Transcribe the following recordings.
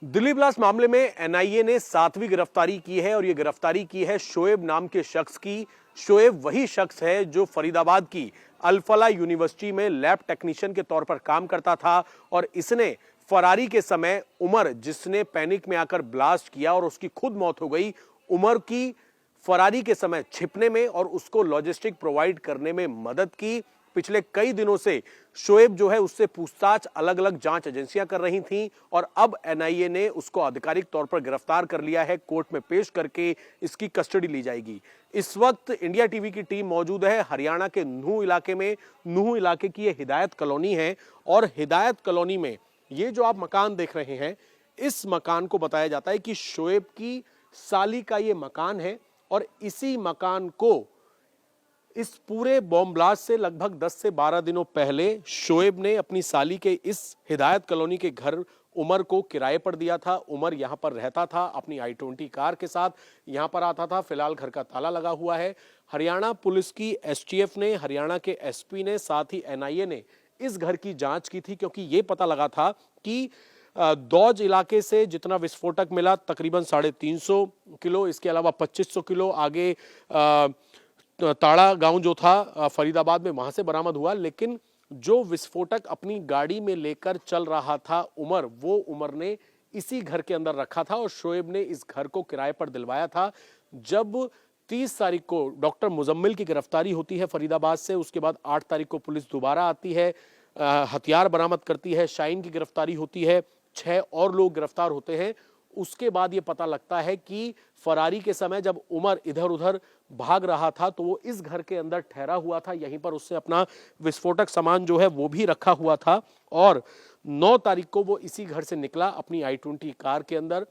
Delhi blast मामले में NIA ने 7वीं गिरफ्तारी की है और यह गिरफ्तारी की है शोएब नाम के शख्स की। शोएब वही शख्स है जो फरीदाबाद की अल-फलाह यूनिवर्सिटी में लैब टेक्नीशियन के तौर पर काम करता था और इसने फरारी के समय उमर, जिसने पैनिक में आकर ब्लास्ट किया और उसकी खुद मौत हो गई, उमर की फरारी के समय छिपने में और उसको लॉजिस्टिक प्रोवाइड करने में मदद की। पिछले कई दिनों से शोएब जो है उससे पूछताछ अलग अलग जांच एजेंसियां कर रही थीं और अब एनआईए ने उसको आधिकारिक तौर पर गिरफ्तार कर लिया है। कोर्ट में पेश करके इसकी कस्टडी ली जाएगी। इस वक्त इंडिया टीवी की टीम मौजूद है हरियाणा के नूह इलाके में। नूह इलाके की ये हिदायत कॉलोनी है और हिदायत कॉलोनी में ये जो आप मकान देख रहे हैं, इस मकान को बताया जाता है कि शोएब की साली का ये मकान है और इसी मकान को इस पूरे बॉम्ब ब्लास्ट से लगभग 10 से 12 दिनों पहले शोएब ने अपनी साली के इस हिदायत कॉलोनी के घर उमर को किराए पर दिया था। उमर यहां पर रहता था, अपनी i20 कार के साथ यहां पर आता था। फिलहाल घर का ताला लगा हुआ है। हरियाणा पुलिस की एसटीएफ ने, हरियाणा के एसपी ने, साथ ही एनआईए ने इस घर की जांच की थी क्योंकि यह पता लगा था कि दौज इलाके से जितना विस्फोटक मिला तकरीबन 350 किलो, इसके अलावा 2500 किलो आगे ताड़ा गांव जो था फरीदाबाद में, वहां से बरामद हुआ। लेकिन जो विस्फोटक अपनी गाड़ी में लेकर चल रहा था उमर, वो उमर ने इसी घर के अंदर रखा था और शोएब ने इस घर को किराए पर दिलवाया था। जब 30 तारीख को डॉक्टर मुजम्मिल की गिरफ्तारी होती है फरीदाबाद से, उसके बाद 8 तारीख को पुलिस दोबारा आती है, हथियार बरामद करती है, शाहीन की गिरफ्तारी होती है, 6 और लोग गिरफ्तार होते हैं। उसके बाद ये पता लगता है कि फरारी के समय जब उमर इधर उधर भाग रहा था तो वो इस घर के अंदर ठहरा हुआ था। यहीं पर उससे अपना विस्फोटक सामान जो है वो भी रखा हुआ था और 9 तारीख को वो इसी घर से निकला अपनी i20 कार के अंदर।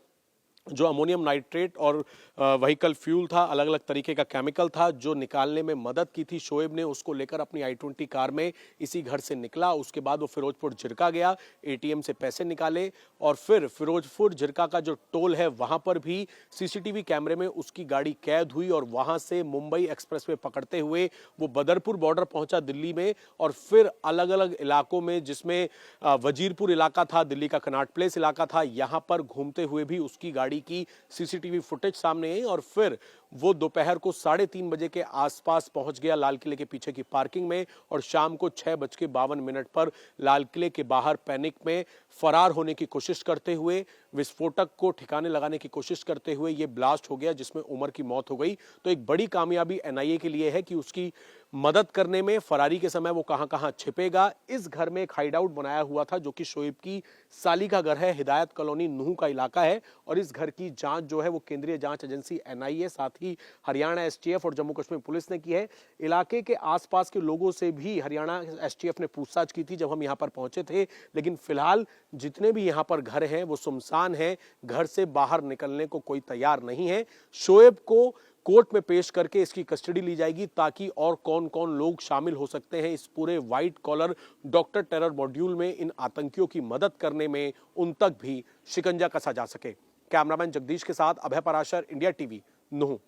जो अमोनियम नाइट्रेट और व्हीकल फ्यूल था, अलग अलग तरीके का केमिकल था जो निकालने में मदद की थी शोएब ने, उसको लेकर अपनी i20 कार में इसी घर से निकला। उसके बाद वो फिरोजपुर झिरका गया, एटीएम से पैसे निकाले और फिर फिरोजपुर झिरका का जो टोल है वहां पर भी सीसीटीवी कैमरे में उसकी गाड़ी कैद हुई और वहां से मुंबई एक्सप्रेसवे पकड़ते हुए वो बदरपुर बॉर्डर पहुंचा दिल्ली में और फिर अलग अलग इलाकों में, जिसमें वजीरपुर इलाका था, दिल्ली का कनॉट प्लेस इलाका था, यहां पर घूमते हुए भी उसकी गाड़ी की सीसीटीवी फुटेज सामने आई और फिर वो दोपहर को 3:30 बजे के आसपास पहुंच गया लाल किले के पीछे की पार्किंग में और शाम को 6:52 पर लाल किले के बाहर पैनिक में फरार होने की कोशिश करते हुए, विस्फोटक को ठिकाने लगाने की कोशिश करते हुए ये ब्लास्ट हो गया जिसमें उमर की मौत हो गई। तो एक बड़ी कामयाबी एनआईए के लिए है कि उसकी मदद करने में, फरारी के समय वो कहां-कहां छिपेगा। इस घर में एक हाइडआउट बनाया हुआ था जो कि शोएब की साली का घर है। हिदायत कॉलोनी नूह का इलाका है और इस घर की जांच जो है वो केंद्रीय जांच एजेंसी एनआईए, साथ ही हरियाणा एसटीएफ और जम्मू कश्मीर पुलिस ने की है। इलाके के आसपास के लोगों से भी हरियाणा एसटीएफ ने पूछताछ की थी जब हम यहां पर पहुंचे थे, लेकिन फिलहाल जितने भी यहां पर घर हैं वो सुनसान हैं, घर से बाहर निकलने को कोई तैयार नहीं है। शोएब को कोर्ट में पेश करके इसकी कस्टडी ली जाएगी ताकि और कौन कौन लोग शामिल हो सकते हैं इस पूरे white collar doctor terror module में, इन आतंकियों की मदद करने में, उन तक भी शिकंजा कसा जा सके। कैमरामैन जगदीश के साथ अभय पराशर, इंडिया टीवी, नूह।